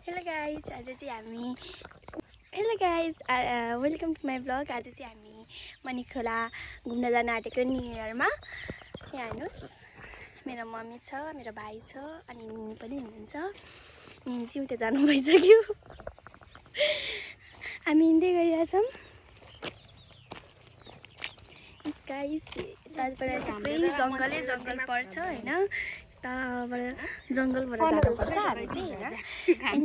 Hello guys, आज चाहिँ हामी वेलकम टु माई ब्लग। आज चाहिँ हामी मणिखोला घुम्न जान आँटेको न्यु इयरमा। यहाँ हेर्नुहोस्, मेरो मम्मी छ, मेरो भाइ छ, अनि निनी पनि हुनुहुन्छ। निनी चाहिँ उता जानु भइसक्यो। हामी हिँड्दै गइरहेछौँ। यताबाट थुप्रै जङ्गल पर्छ होइन। यताबाट जङ्गलबाट जानुपर्छ हामी चाहिँ होइन।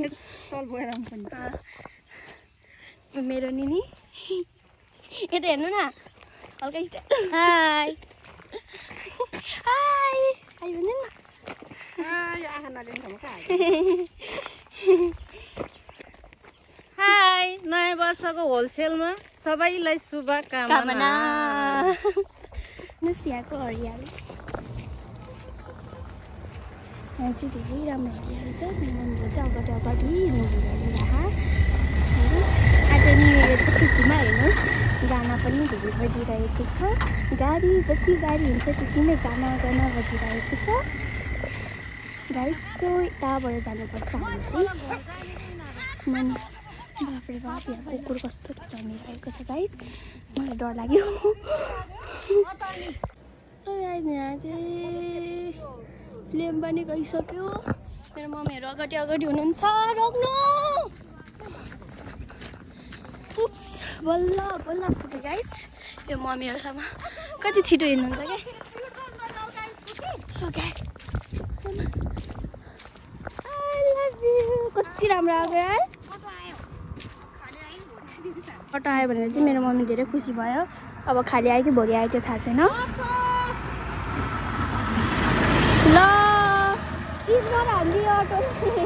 मेरो निनी यता हेर्नु न, हल्का हाई हाई हाई भन्नु न। हाई, नयाँ वर्षको होलसेलमा सबैलाई शुभकामना। यहाँको हरियाली, यहाँ चाहिँ धेरै राम्रो हरियाली छ। मेरो मम्मीले चाहिँ अगाडि हिँड्नु आज न्यु इयर छुट्टीमा हेर्नुहोस्, गाना पनि धेरै बजिरहेको छ। गाडी जति गाडी हुन्छ त्यतिमै गाना बजिरहेको छ। गाइस सो यताबाट जानुपर्छ हामी चाहिँ। बाफ्रे बाफ, यहाँ कुकुर कस्तो चलिरहेको छ गाइस, मलाई डर लाग्यो। यहाँ चाहिँ फ्लेम पनि गइसक्यो। मेरो मम्मीहरू अगाडि हुनुहुन्छ। रोक्नु, बल्ल पुग्यो गाइस। यो मम्मीहरूसँग कति छिटो हिँड्नुहुन्छ क्या। I love you. कति राम्रो आएको यार। अटो आयो भनेर चाहिँ मेरो मम्मी धेरै खुसी भयो। अब खाली आयो कि भोलि आयो त्यो थाहा छैन। ल इग्नोर हान्दियो अटोले।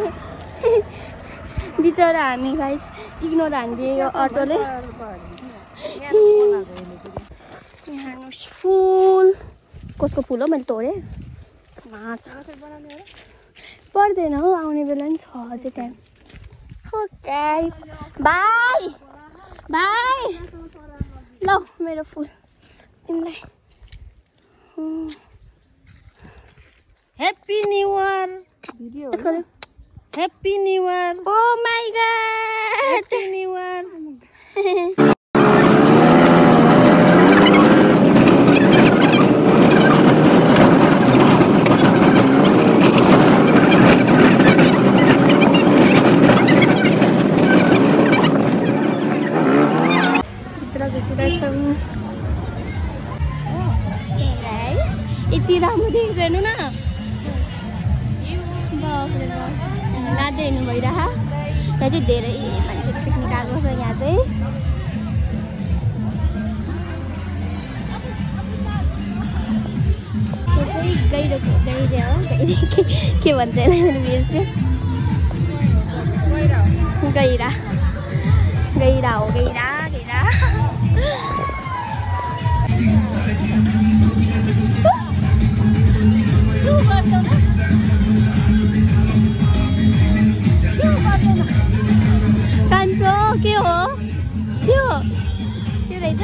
बिचरा हामी गाइस इग्नोर हान्दियो यो अटोले। हेर्नुहोस् फुल, कसको फुल हो मैले तोडेँ। माछ पर्दैन हौ, आउने बेला नि छ अझै टाइम। हो गाइस, बाई ल मेरो फुल तिमीलाई। Happy new year. Happy new year. Oh my God, happy new year. यति राम्रो देखेको हेर्नु न। नाच्दै हिँड्नु भइरह। यहाँ चाहिँ धेरै मान्छे पिकनिक आएको छ। यहाँ चाहिँ गहिरो हो, के भन्छ मैले बिर्स्यो। गहिरा हो, गहिरा। कान्छो के हो रहेछ।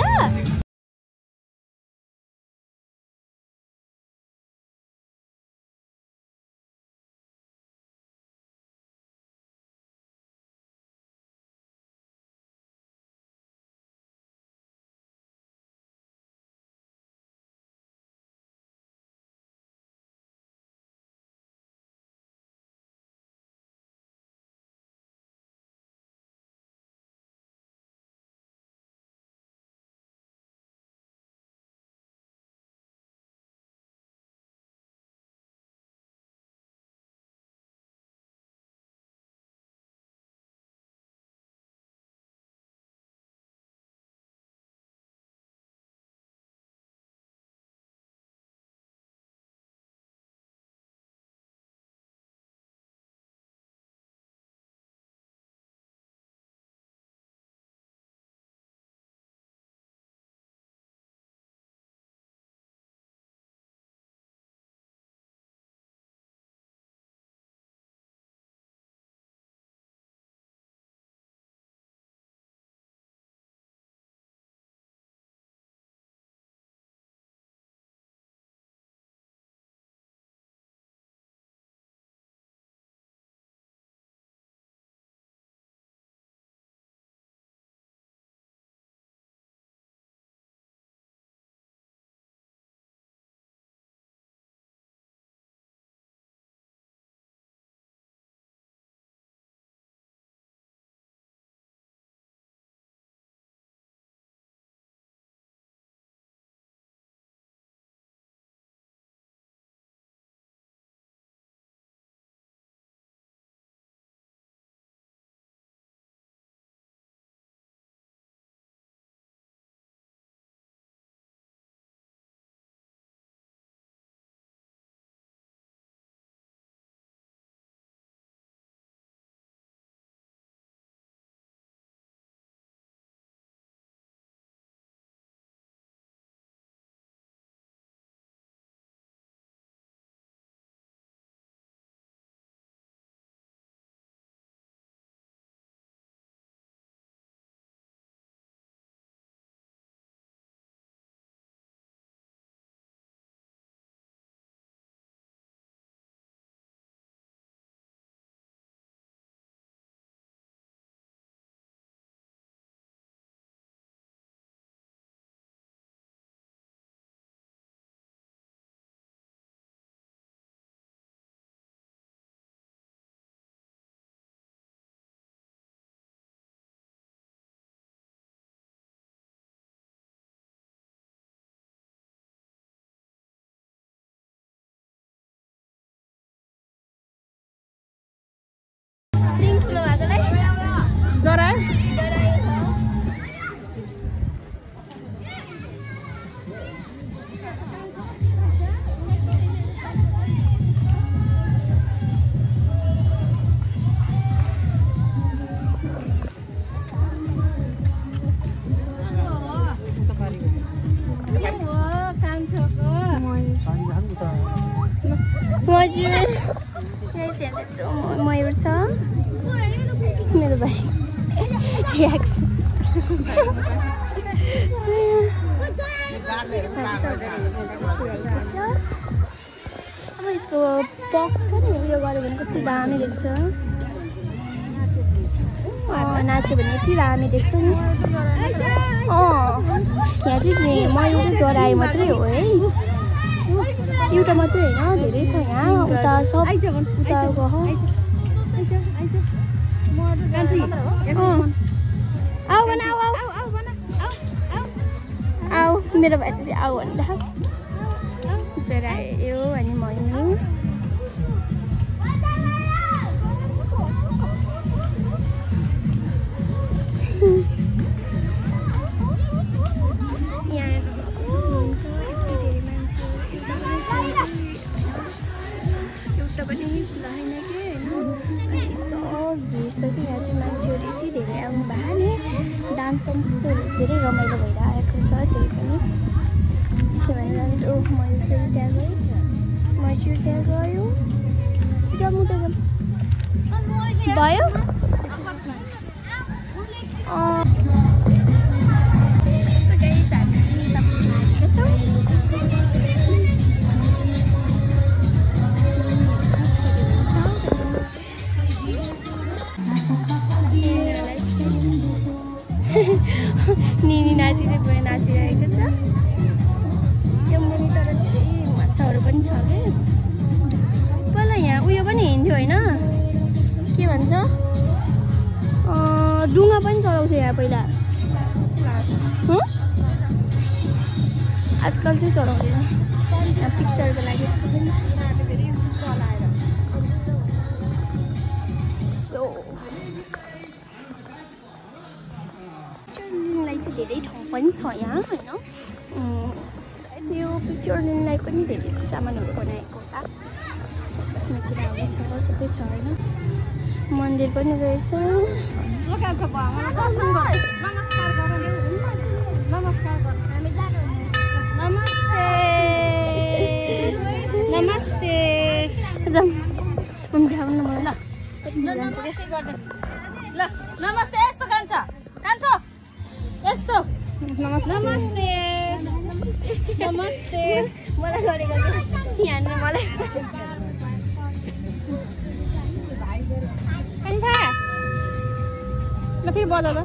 हजुर यही त्यहाँ मयूर छ मेरो भाइ अब यसको पक छ नि उयो गऱ्यो भने कति दामी देख्छ नाच्यो भने यति दामी देख्छ नि यहाँ चाहिँ मयूर चाहिँ जराए मात्रै हो है एउटा मात्रै होइन धेरै छ यहाँ उता सब उताको आऊ मेरो भाइ चाहिँ आऊ भन्दा जरायो अनि मयूर एउटा पनि खुला छैन कि होइन सब भिड छ कि यहाँ चाहिँ मान्छेहरू यति धेरै आउनु भएको नि डान्स पनि त्यस्तो धेरै रमाइलो भएर आएको छ त्यही पनि के भनेर मैले फेरि त्यहाँ गएँ मजुर त्यहाँ गयो जम्मू त भयो निनी नाचिरहेको नाचिरहेको छ त्यो मुनि तर धेरै माछाहरू पनि छ कि पहिला यहाँ उयो पनि हिँड्थ्यो होइन के भन्छ डुङ्गा पनि चलाउँथ्यो यहाँ पहिला आजकल चाहिँ चलाउँदैन यहाँ पिक्चरको लागि धेरै ठाउँ पनि छ यहाँ होइन सायद यो पिक्चर लिनलाई पनि धेरै सामानहरू बनाएको होला त्यसमा कुराहरू छ सबै छ होइन मन्दिर पनि रहेछ नमस्ते नमस्ते यस्तो कान्छ यस्तो नमस्ते नमस्ते मलाई गरेको यहाँ मलाई ल फेरि बोला ल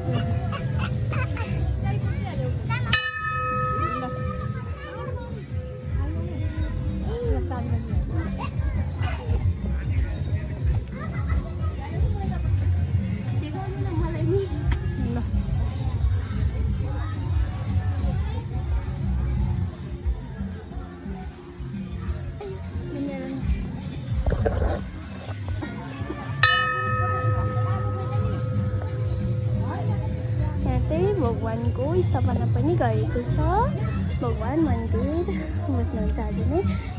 भगवानको स्थापना पनि गरेको छ भगवान मन्दिर बुझ्नुहुन्छ हजुर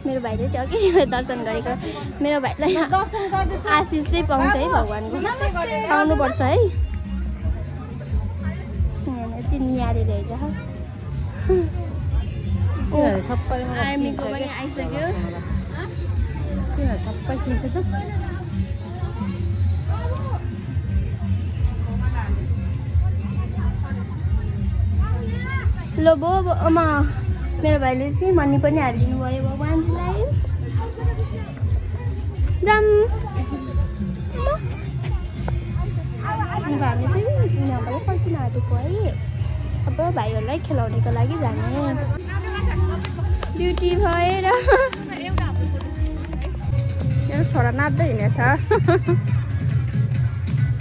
मेरो भाइले चाहिँ अघि दर्शन गरेको मेरो भाइलाई दर्शन गर्दै आशिष चाहिँ पाउँछ है भगवानको आउनुपर्छ है तिमी यहाँनिर हेरेर सबै आर्मीको पनि आइसक्यो सबै किन्छ त ल बो अमा मेरो भाइले चाहिँ मनी पनि हालिदिनु भयो भगवान्जीलाई जाम हामी चाहिँ यहाँबाट फर्किन आँटेको है अब भाइहरूलाई खेलाउनेको लागि जाने ड्युटी भएर मेरो छोरा नाच्दै हिँडेछ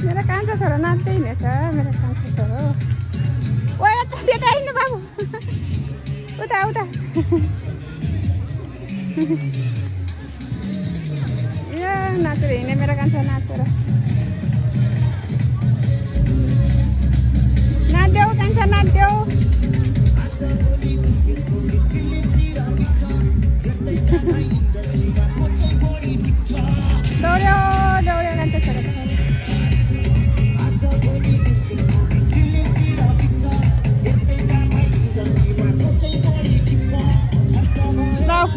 मेरो कान्छो छोरा नाच्दै हिँडेछ मेरो कान्छो छोरा त्यता आइनु बाबु उता उता ए नाचेर हिँड्ने मेरो कान्छो नाचेर नाच्देऊ कान्छो नाच्देऊ दौड्यो दौड्यो कान्छो छोरा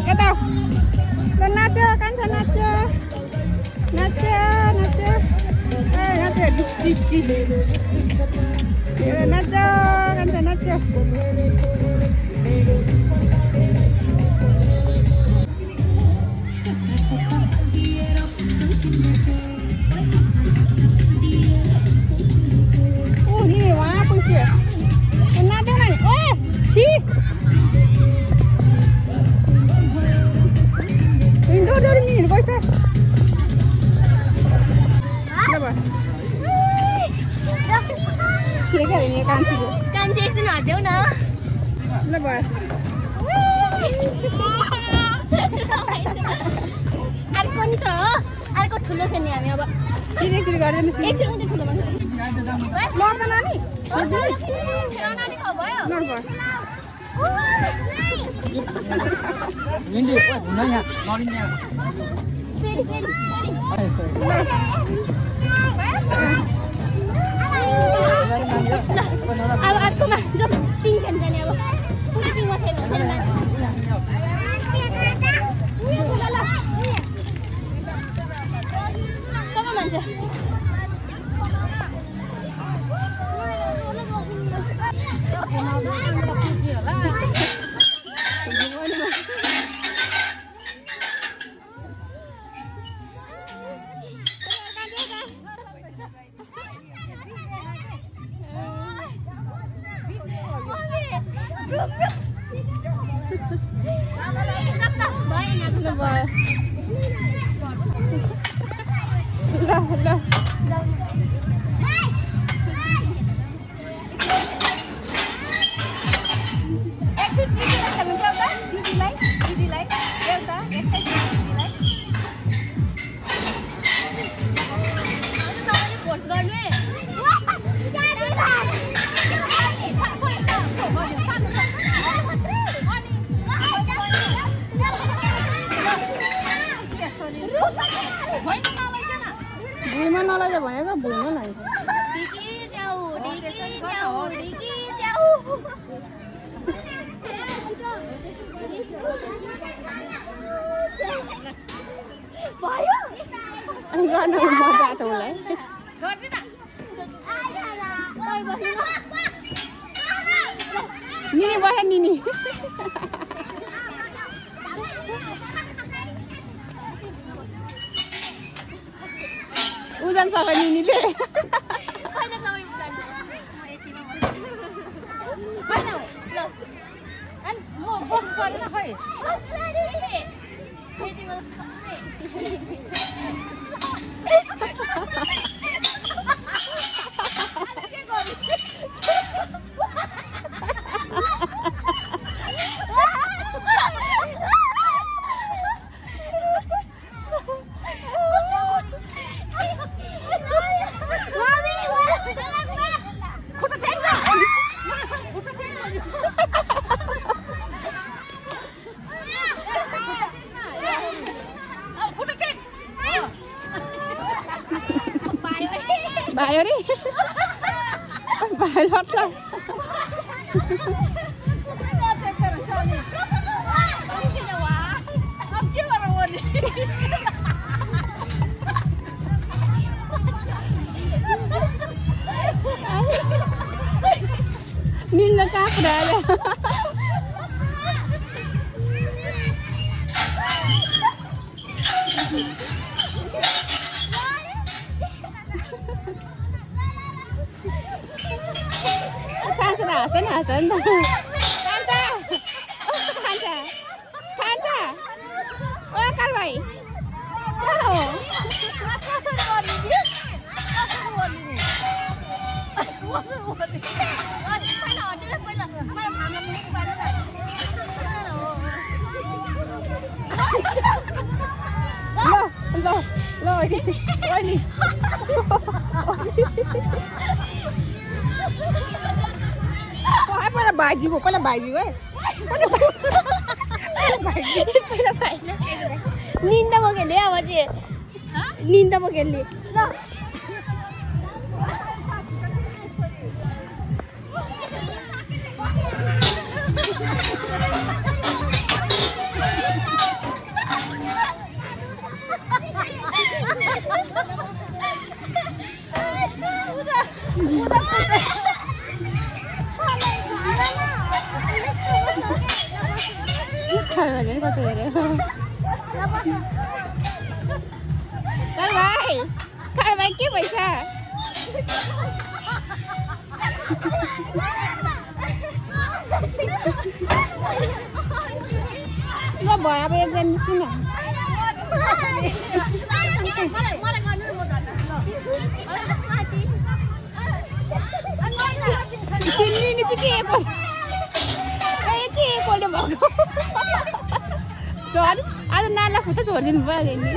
यता नाच्यो कान्छो नाच्यो नाचो कान्छा नाचो कान्छे एकछिन हट्देऊ न ल भयो अर्को नि छ हो अर्को ठुलो छ नि हामी अब एकछिन गर्दैन एकछिन उतै ठुलो मान्छे लड्दा नानी नानी ख भयो लड भयो फेरि फेरि अब अर्कोमा जो पिङ खेल्छ नि अब कुनै पिङमा खेल्नु हुँदैन सबै मान्छे भुइँमा नलैजा भनेको भुइँमा लान्छ अनि गर्न मजा आएको उसलाई निनी बस्छ निनी उजान सक्छ निनीले भायो रे भायो लट्छ निन्दा कहाँ पुऱ्यायो Hasan Hasan Kanta Kanta Kanta oh kalbai oh lo ini पहिला भाइजी भयो पहिला भाइजी है पहिला भाइ निन्दा म खेल्ने अब चाहिँ निन्दा म खेल्ने ल ल भयो अब एकजना निस्किन चिन्नी चाहिँ के एकपल्ट भएको झन् आज नानीलाई खुट्टा छोडिदिनु भयो नि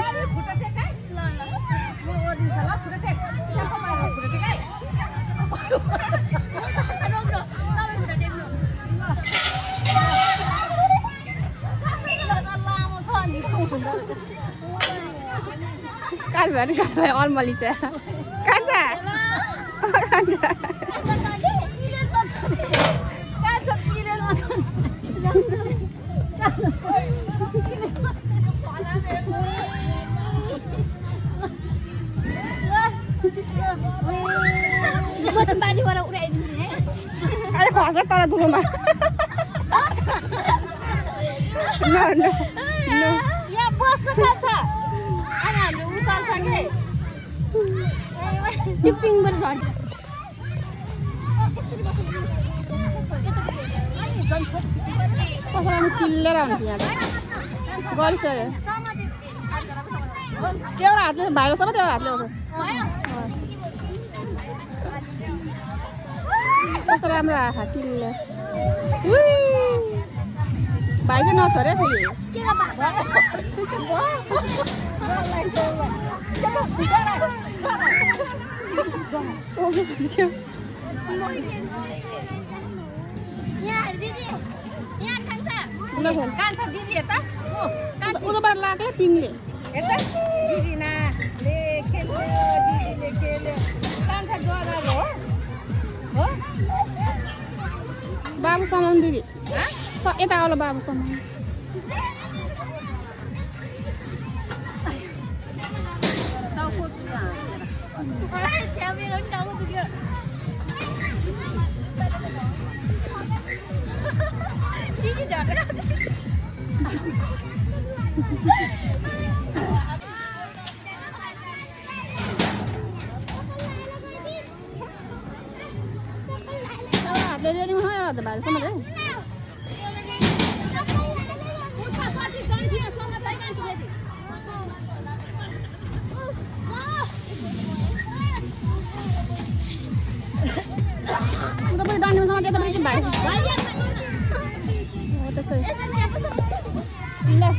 काल अलमली छ बारीबाट उडाइदिनु है अरे खस तर दुःखमा यहाँ बस्नु पर्छ अनि हामीले उचाल्छ कि त्यो पिङबाट झर्छ कसैलाई किल्लेर हुन्छ यहाँ गरिसक्यो एउटा हातले भाइको सब एउटा हातले आउँछ कस्तो राम्रो आँखा किल्ले भाइ चाहिँ नछोरे फेरि कान्छ दिदी यता उताबाट लाग्यो पिङले यता दिदी नाले खेल्यो दिदीले खेल्यो कान्छ डरालो हो बाबु समाउनु दिदी यता आउला बाबु समाउनु हातले रेलिङ भयो त भाइसम्म है तपाईँ डान्डीमा समाज यता पनि भाइ ल